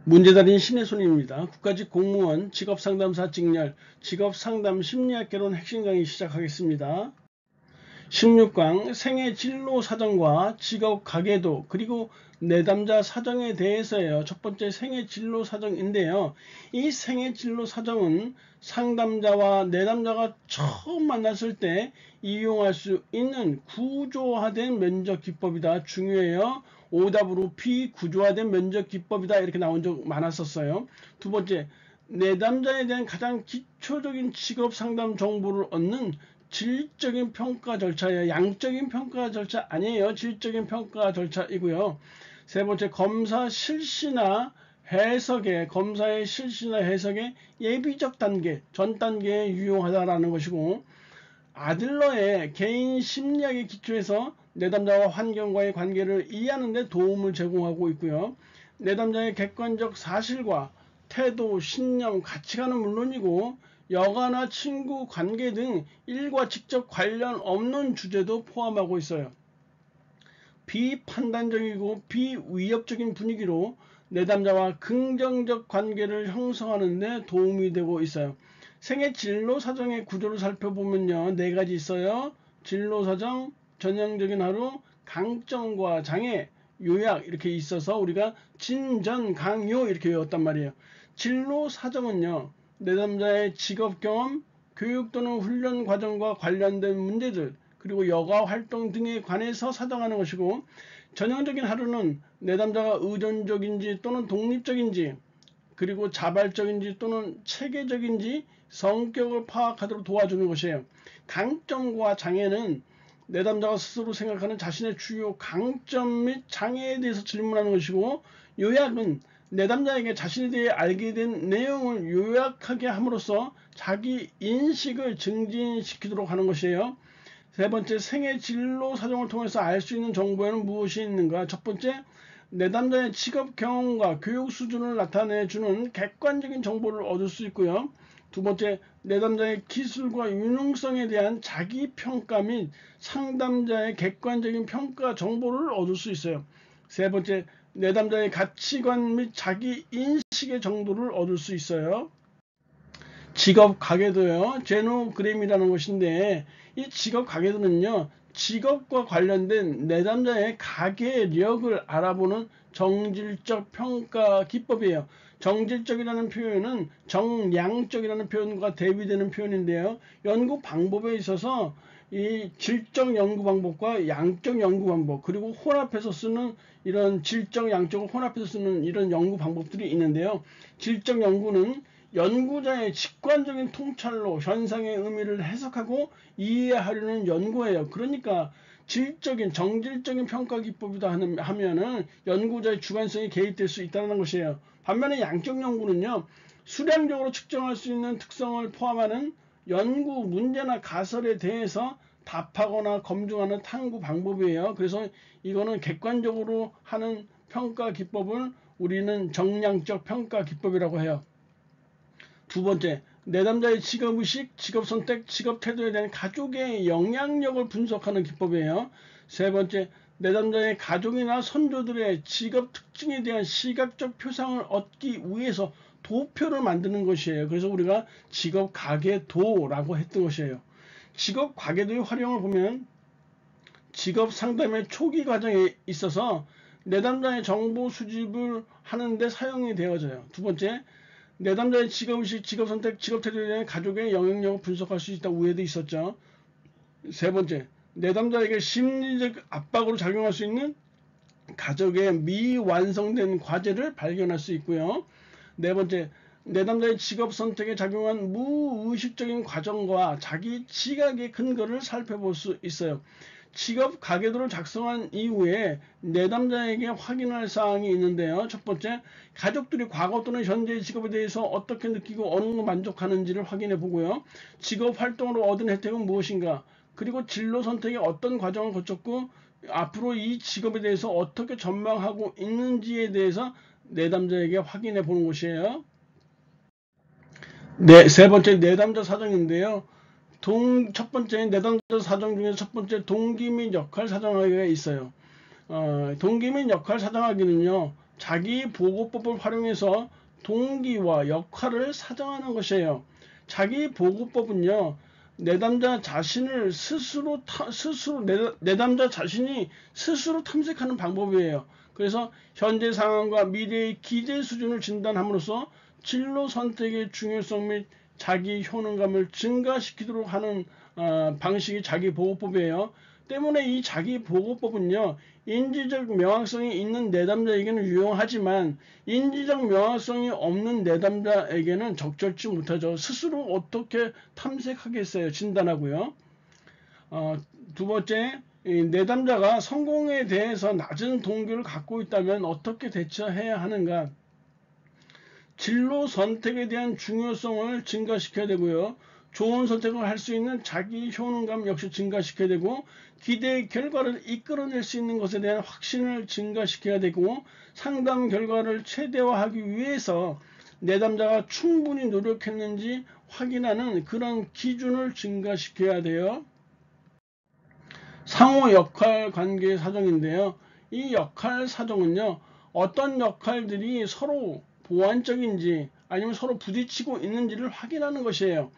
문제달인 신혜손입니다. 국가직 공무원 직업상담사 직렬 직업상담 심리학개론 핵심 강의 시작하겠습니다. 16강 생애 진로 사정과 직업 가계도 그리고 내담자 사정에 대해서예요. 첫 번째 생애 진로 사정인데요. 이 생애 진로 사정은 상담자와 내담자가 처음 만났을 때 이용할 수 있는 구조화된 면접 기법이다. 중요해요. 오답으로 비구조화된 면접 기법이다. 이렇게 나온 적 많았었어요. 두 번째, 내담자에 대한 가장 기초적인 직업 상담 정보를 얻는 질적인 평가 절차예요. 양적인 평가 절차 아니에요. 질적인 평가 절차이고요. 세 번째, 검사 실시나 해석에 검사의 실시나 해석의 예비적 단계, 전 단계에 유용하다라는 것이고, 아들러의 개인 심리학의 기초에서 내담자와 환경과의 관계를 이해하는 데 도움을 제공하고 있고요. 내담자의 객관적 사실과 태도, 신념, 가치관은 물론이고 여가나 친구 관계 등 일과 직접 관련 없는 주제도 포함하고 있어요. 비판단적이고 비위협적인 분위기로 내담자와 긍정적 관계를 형성하는 데 도움이 되고 있어요. 생애 진로 사정의 구조를 살펴보면요, 네 가지 있어요. 진로 사정, 전형적인 하루, 강점과 장애, 요약 이렇게 있어서 우리가 진전 강요 이렇게 외웠단 말이에요. 진로 사정은요, 내담자의 직업 경험, 교육 또는 훈련 과정과 관련된 문제들, 그리고 여가 활동 등에 관해서 사정하는 것이고, 전형적인 하루는 내담자가 의존적인지 또는 독립적인지, 그리고 자발적인지 또는 체계적인지 성격을 파악하도록 도와주는 것이에요. 강점과 장애는 내담자가 스스로 생각하는 자신의 주요 강점 및 장애에 대해서 질문하는 것이고, 요약은 내담자에게 자신에 대해 알게 된 내용을 요약하게 함으로써 자기 인식을 증진시키도록 하는 것이에요. 세 번째, 생애 진로 사정을 통해서 알 수 있는 정보에는 무엇이 있는가? 첫 번째, 내담자의 직업 경험과 교육 수준을 나타내주는 객관적인 정보를 얻을 수 있고요. 두 번째, 내담자의 기술과 유능성에 대한 자기평가 및 상담자의 객관적인 평가 정보를 얻을 수 있어요. 세 번째, 내담자의 가치관 및 자기인식의 정도를 얻을 수 있어요. 직업 가계도요, 제노그램이라는 것인데, 이 직업 가계도는요, 직업과 관련된 내담자의 가계력을 알아보는 정질적 평가 기법이에요. 정질적이라는 표현은 정량적이라는 표현과 대비되는 표현인데요. 연구 방법에 있어서 이 질적 연구 방법과 양적 연구 방법, 그리고 혼합해서 쓰는 이런 질적, 양적을 혼합해서 쓰는 이런 연구 방법들이 있는데요. 질적 연구는 연구자의 직관적인 통찰로 현상의 의미를 해석하고 이해하려는 연구예요. 그러니까 질적인 정질적인 평가 기법이다 하면은 연구자의 주관성이 개입될 수 있다는 것이에요. 반면에 양적 연구는요, 수량적으로 측정할 수 있는 특성을 포함하는 연구 문제나 가설에 대해서 답하거나 검증하는 탐구 방법이에요. 그래서 이거는 객관적으로 하는 평가 기법을 우리는 정량적 평가 기법이라고 해요. 두 번째, 내담자의 직업의식, 직업선택, 직업태도에 대한 가족의 영향력을 분석하는 기법이에요. 세 번째, 내담자의 가족이나 선조들의 직업 특징에 대한 시각적 표상을 얻기 위해서 도표를 만드는 것이에요. 그래서 우리가 직업 가계도라고 했던 것이에요. 직업 가계도의 활용을 보면 직업 상담의 초기 과정에 있어서 내담자의 정보 수집을 하는데 사용이 되어져요. 두 번째, 내담자의 직업의식, 직업선택, 직업태도에 대한 가족의 영향력을 분석할 수 있다고 우회도 있었죠. 세 번째, 내담자에게 심리적 압박으로 작용할 수 있는 가족의 미완성된 과제를 발견할 수 있고요. 네 번째, 내담자의 직업선택에 작용한 무의식적인 과정과 자기 지각의 근거를 살펴볼 수 있어요. 직업 가계도를 작성한 이후에 내담자에게 확인할 사항이 있는데요. 첫 번째, 가족들이 과거 또는 현재의 직업에 대해서 어떻게 느끼고 어느 정도 만족하는지를 확인해 보고요. 직업 활동으로 얻은 혜택은 무엇인가? 그리고 진로 선택에 어떤 과정을 거쳤고 앞으로 이 직업에 대해서 어떻게 전망하고 있는지에 대해서 내담자에게 확인해 보는 것이에요. 네, 세 번째 내담자 사정인데요. 첫 번째 내담자 사정 중에서 첫 번째 동기 및 역할 사정하기가 있어요. 동기 및 역할 사정하기는요, 자기 보고법을 활용해서 동기와 역할을 사정하는 것이에요. 자기 보고법은요, 내담자 자신을 내담자 자신이 스스로 탐색하는 방법이에요. 그래서 현재 상황과 미래의 기대 수준을 진단함으로써 진로 선택의 중요성 및 자기 효능감을 증가시키도록 하는 방식이 자기 보고법이에요. 때문에 이 자기 보고법은요, 인지적 명확성이 있는 내담자에게는 유용하지만 인지적 명확성이 없는 내담자에게는 적절치 못하죠. 스스로 어떻게 탐색하겠어요? 진단하고요. 두 번째, 내담자가 성공에 대해서 낮은 동기를 갖고 있다면 어떻게 대처해야 하는가? 진로 선택에 대한 중요성을 증가시켜야 되고요. 좋은 선택을 할 수 있는 자기 효능감 역시 증가시켜야 되고, 기대의 결과를 이끌어낼 수 있는 것에 대한 확신을 증가시켜야 되고, 상담 결과를 최대화하기 위해서 내담자가 충분히 노력했는지 확인하는 그런 기준을 증가시켜야 돼요. 상호 역할 관계 사정인데요. 이 역할 사정은요, 어떤 역할들이 서로 보완적인지 아니면 서로 부딪히고 있는지를 확인하는 것이에요.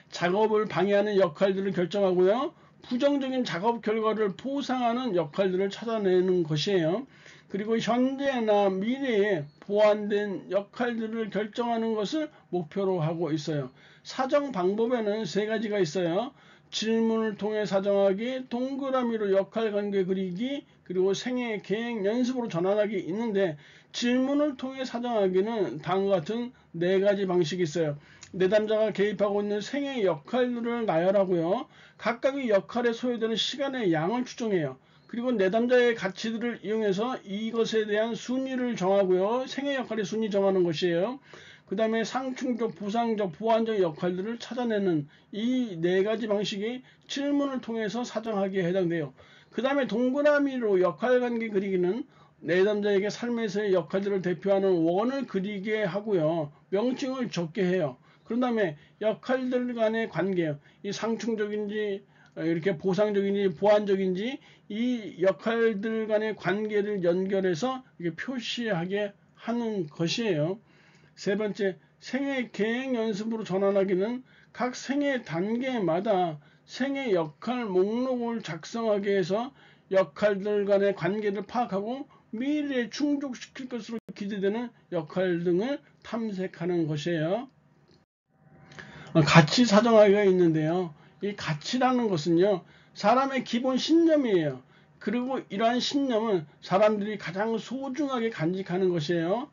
작업을 방해하는 역할들을 결정하고요. 부정적인 작업 결과를 보상하는 역할들을 찾아내는 것이에요. 그리고 현재나 미래에 보완된 역할들을 결정하는 것을 목표로 하고 있어요. 사정 방법에는 세 가지가 있어요. 질문을 통해 사정하기, 동그라미로 역할관계 그리기, 그리고 생애 계획 연습으로 전환하기 있는데, 질문을 통해 사정하기는 다음과 같은 네 가지 방식이 있어요. 내담자가 개입하고 있는 생애 역할들을 나열하고요. 각각의 역할에 소요되는 시간의 양을 추정해요. 그리고 내담자의 가치들을 이용해서 이것에 대한 순위를 정하고요. 생애 역할의 순위 정하는 것이에요. 그 다음에 상충적, 부상적, 보완적 역할들을 찾아내는 이 네 가지 방식이 질문을 통해서 사정하기에 해당돼요. 그 다음에 동그라미로 역할관계 그리기는 내담자에게 삶에서의 역할들을 대표하는 원을 그리게 하고요. 명칭을 적게 해요. 그런 다음에 역할들 간의 관계, 이 상충적인지 이렇게 보상적인지 보완적인지 이 역할들 간의 관계를 연결해서 이렇게 표시하게 하는 것이에요. 세 번째, 생애 계획 연습으로 전환하기는 각 생애 단계마다 생애 역할 목록을 작성하게 해서 역할들 간의 관계를 파악하고 미래에 충족시킬 것으로 기대되는 역할 등을 탐색하는 것이에요. 가치 사정하기가 있는데요. 이 가치라는 것은요, 사람의 기본 신념이에요. 그리고 이러한 신념은 사람들이 가장 소중하게 간직하는 것이에요.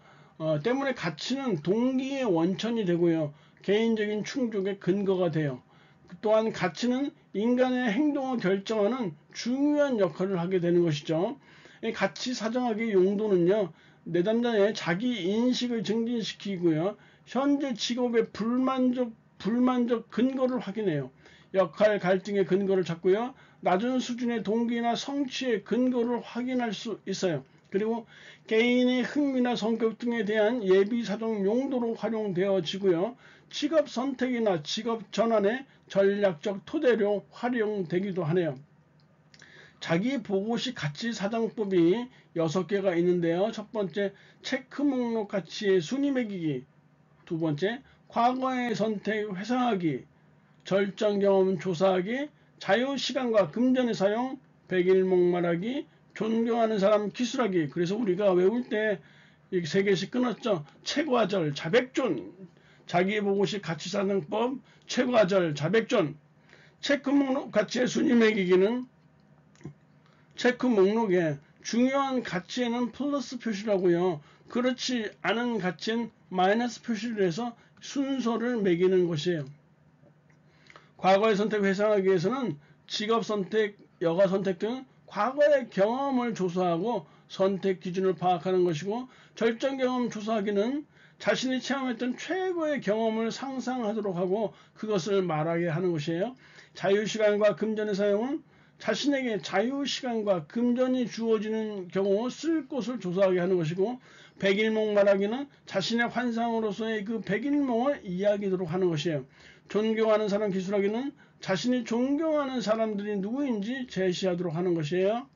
때문에 가치는 동기의 원천이 되고요. 개인적인 충족의 근거가 돼요. 또한 가치는 인간의 행동을 결정하는 중요한 역할을 하게 되는 것이죠. 이 가치 사정하기의 용도는요, 내담자의 자기 인식을 증진시키고요. 현재 직업의 불만족 근거를 확인해요. 역할 갈등의 근거를 찾고요. 낮은 수준의 동기나 성취의 근거를 확인할 수 있어요. 그리고 개인의 흥미나 성격 등에 대한 예비 사정 용도로 활용되어지고요. 직업 선택이나 직업 전환의 전략적 토대로 활용되기도 하네요. 자기 보고식 가치 사정법이 6개가 있는데요. 첫 번째, 체크 목록 가치의 순위 매기기. 두 번째, 과거의 선택 회상하기, 절정 경험 조사하기, 자유시간과 금전의 사용, 백일 목말하기, 존경하는 사람 기술하기. 그래서 우리가 외울 때 이렇게 3개씩 끊었죠. 최과절, 자백존, 자기보고식 가치사정법, 최과절, 자백존. 체크 목록 가치의 순위 매기기는 체크 목록에 중요한 가치에는 플러스 표시를 하고요. 그렇지 않은 가치엔 마이너스 표시를 해서 순서를 매기는 것이에요. 과거의 선택 회상하기 위해서는 직업 선택, 여가 선택 등 과거의 경험을 조사하고 선택 기준을 파악하는 것이고, 절정 경험 조사하기는 자신이 체험했던 최고의 경험을 상상하도록 하고 그것을 말하게 하는 것이에요. 자유시간과 금전의 사용은 자신에게 자유시간과 금전이 주어지는 경우 쓸 곳을 조사하게 하는 것이고, 백일몽 말하기는 자신의 환상으로서의 그 백일몽을 이야기하도록 하는 것이에요. 존경하는 사람 기술하기는 자신이 존경하는 사람들이 누구인지 제시하도록 하는 것이에요.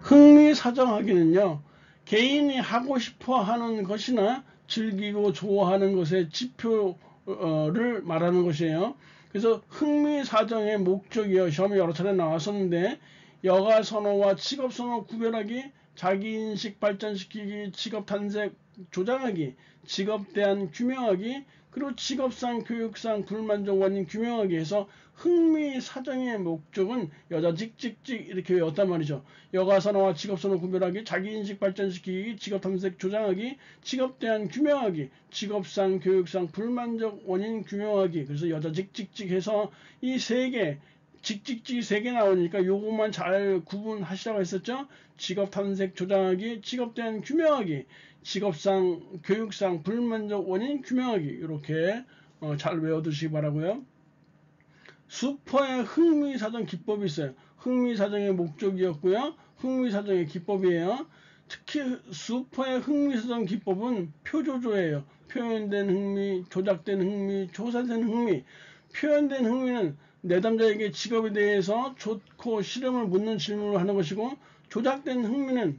흥미 사정하기는요, 개인이 하고 싶어 하는 것이나 즐기고 좋아하는 것의 지표를 말하는 것이에요. 그래서 흥미사정의 목적이요. 시험에 여러 차례 나왔었는데 여가선호와 직업선호 구별하기, 자기인식 발전시키기, 직업탄색 조장하기, 직업대안 규명하기, 그리고 직업상 교육상 불만족 원인 규명하기 해서 흥미사정의 목적은 여자 직직직 이렇게 외웠단 말이죠. 여가선호와 직업선호 구별하기, 자기인식 발전시키기, 직업탐색 조장하기, 직업대안 규명하기, 직업상 교육상 불만족 원인 규명하기. 그래서 여자 직직직 해서 이 세 개, 직직직이 3개 나오니까 요것만 잘 구분하시라고 했었죠. 직업탐색 조장하기, 직업대안 규명하기, 직업상 교육상 불만족 원인 규명하기. 이렇게 잘 외워두시기 바라고요. 수퍼의 흥미사정 기법이 있어요. 흥미사정의 목적이었고요. 흥미사정의 기법이에요. 특히 수퍼의 흥미사정 기법은 표조조예요. 표현된 흥미, 조작된 흥미, 조사된 흥미. 표현된 흥미는 내담자에게 직업에 대해서 좋고 싫음을 묻는 질문을 하는 것이고, 조작된 흥미는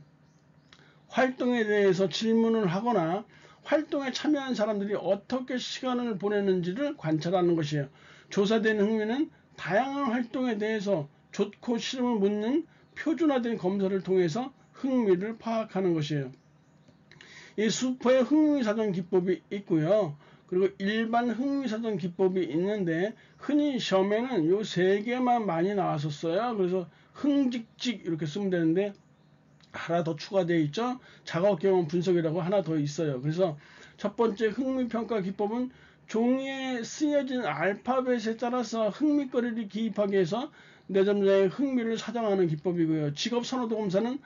활동에 대해서 질문을 하거나 활동에 참여한 사람들이 어떻게 시간을 보내는지를 관찰하는 것이에요. 조사된 흥미는 다양한 활동에 대해서 좋고 싫음을 묻는 표준화된 검사를 통해서 흥미를 파악하는 것이에요. 이 수퍼의 흥미사정 기법이 있고요. 그리고 일반 흥미사정 기법이 있는데 흔히 시험에는 요 3개만 많이 나왔었어요. 그래서 흥직직 이렇게 쓰면 되는데 하나 더 추가되어 있죠. 작업 경험 분석이라고 하나 더 있어요. 그래서 첫 번째 흥미평가 기법은 종이에 쓰여진 알파벳에 따라서 흥미거리를 기입하기 위해서 내담자의 흥미를 사정하는 기법이고요. 직업선호도 검사는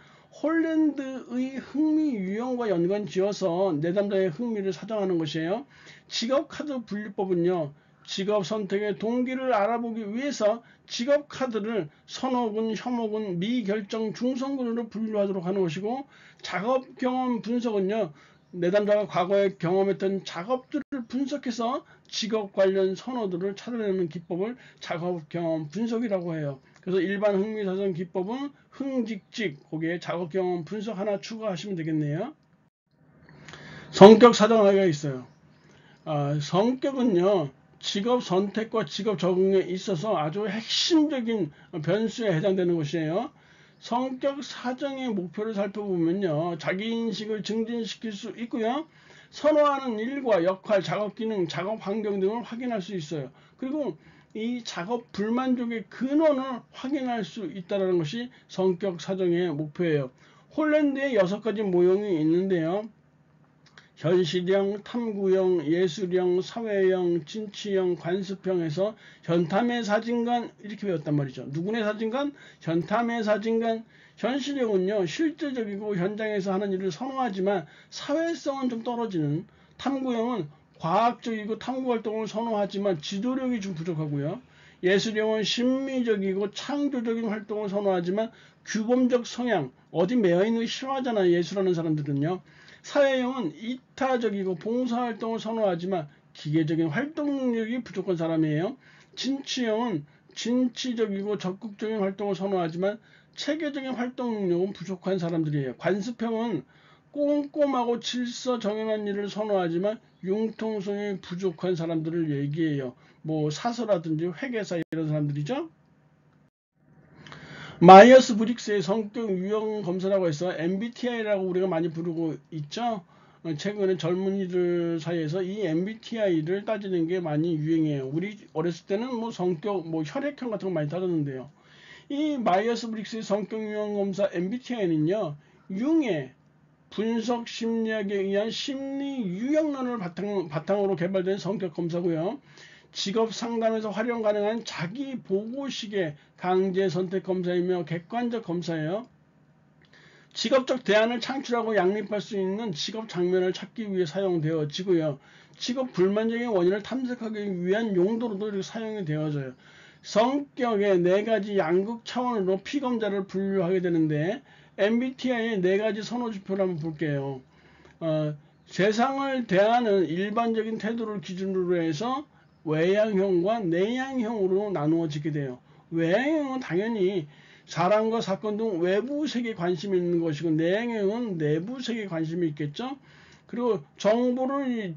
홀랜드의 흥미 유형과 연관 지어서 내담자의 흥미를 사정하는 것이에요. 직업카드 분류법은요. 직업 선택의 동기를 알아보기 위해서 직업카드를 선호군, 혐오군, 미결정, 중성군으로 분류하도록 하는 것이고, 작업 경험 분석은요. 내담자가 과거에 경험했던 작업들을 분석해서 직업 관련 선호도를 찾아내는 기법을 작업 경험 분석이라고 해요. 그래서 일반 흥미사정 기법은 흥직직, 거기에 작업 경험 분석 하나 추가하시면 되겠네요. 성격 사정하기가 있어요. 성격은요. 직업 선택과 직업 적응에 있어서 아주 핵심적인 변수에 해당되는 것이에요. 성격 사정의 목표를 살펴보면요. 자기인식을 증진시킬 수 있고요. 선호하는 일과 역할, 작업 기능, 작업 환경 등을 확인할 수 있어요. 그리고 이 작업 불만족의 근원을 확인할 수 있다는 것이 성격 사정의 목표예요. 홀랜드에 6가지 모형이 있는데요. 현실형, 탐구형, 예술형, 사회형, 진취형, 관습형에서 현탐의 사진관 이렇게 배웠단 말이죠. 누구네 사진관? 현탐의 사진관. 현실형은요. 실제적이고 현장에서 하는 일을 선호하지만 사회성은 좀 떨어지는. 탐구형은 과학적이고 탐구활동을 선호하지만 지도력이 좀 부족하고요. 예술형은 심미적이고 창조적인 활동을 선호하지만 규범적 성향, 어디 매여있는 거 싫어하잖아요. 예술하는 사람들은요. 사회형은 이타적이고 봉사활동을 선호하지만 기계적인 활동 능력이 부족한 사람이에요. 진취형은 진취적이고 적극적인 활동을 선호하지만 체계적인 활동 능력은 부족한 사람들이에요. 관습형은 꼼꼼하고 질서 정연한 일을 선호하지만 융통성이 부족한 사람들을 얘기해요. 뭐 사서라든지 회계사 이런 사람들이죠. 마이어스 브릭스의 성격 유형 검사라고 해서 MBTI라고 우리가 많이 부르고 있죠. 최근에 젊은이들 사이에서 이 MBTI를 따지는 게 많이 유행해요. 우리 어렸을 때는 뭐 성격, 뭐 혈액형 같은 거 많이 따졌는데요. 이 마이어스 브릭스의 성격 유형 검사 MBTI는요, 융의 분석 심리학에 의한 심리 유형론을 바탕으로 개발된 성격 검사고요. 직업 상담에서 활용 가능한 자기 보고식의 강제 선택 검사이며 객관적 검사예요. 직업적 대안을 창출하고 양립할 수 있는 직업 장면을 찾기 위해 사용되어지고요. 직업 불만족의 원인을 탐색하기 위한 용도로도 이렇게 사용이 되어져요. 성격의 4가지 양극 차원으로 피검자를 분류하게 되는데 MBTI의 4가지 선호지표를 한번 볼게요. 세상을 대하는 일반적인 태도를 기준으로 해서 외향형과 내향형으로 나누어지게 돼요. 외향형은 당연히 사람과 사건 등 외부 세계에 관심이 있는 것이고 내행은 내부 세계에 관심이 있겠죠. 그리고 정보를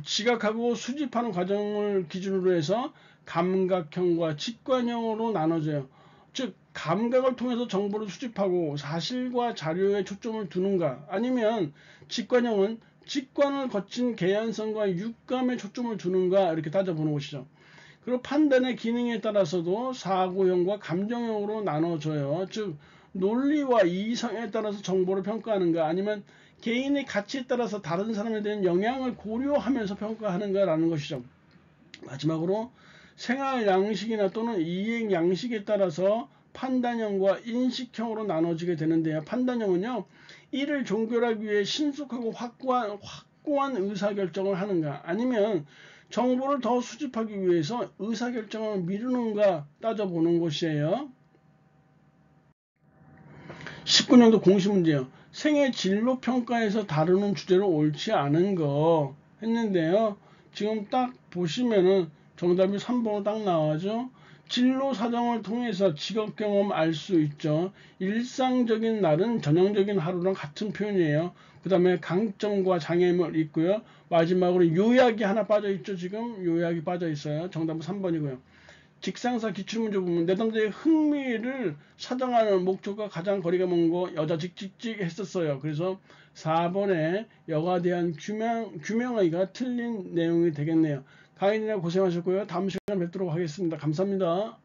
지각하고 수집하는 과정을 기준으로 해서 감각형과 직관형으로 나눠져요. 즉 감각을 통해서 정보를 수집하고 사실과 자료에 초점을 두는가, 아니면 직관형은 직관을 거친 개연성과 육감에 초점을 두는가, 이렇게 따져보는 것이죠. 그리고 판단의 기능에 따라서도 사고형과 감정형으로 나눠져요. 즉 논리와 이성에 따라서 정보를 평가하는가, 아니면 개인의 가치에 따라서 다른 사람에 대한 영향을 고려하면서 평가하는가 라는 것이죠. 마지막으로 생활 양식이나 또는 이행 양식에 따라서 판단형과 인식형으로 나눠지게 되는데요. 판단형은요, 이를 종결하기 위해 신속하고 확고한 의사결정을 하는가, 아니면 정보를 더 수집하기 위해서 의사결정을 미루는가 따져보는 것이에요. 19년도 공시문제요. 생애 진로 평가에서 다루는 주제로 옳지 않은 거 했는데요. 지금 딱 보시면은 정답이 3번으로 딱 나와죠. 진로 사정을 통해서 직업 경험 알 수 있죠. 일상적인 날은 전형적인 하루랑 같은 표현이에요. 그 다음에 강점과 장애물 있고요. 마지막으로 요약이 하나 빠져 있죠. 지금 요약이 빠져 있어요. 정답은 3번이고요. 직상사 기출문제 보면 내담자의 흥미를 사정하는 목적과 가장 거리가 먼 거 여자 직직직 했었어요. 그래서 4번에 여가 대한 규명하기가 틀린 내용이 되겠네요. 강의진이 고생하셨고요. 다음 시간에 뵙도록 하겠습니다. 감사합니다.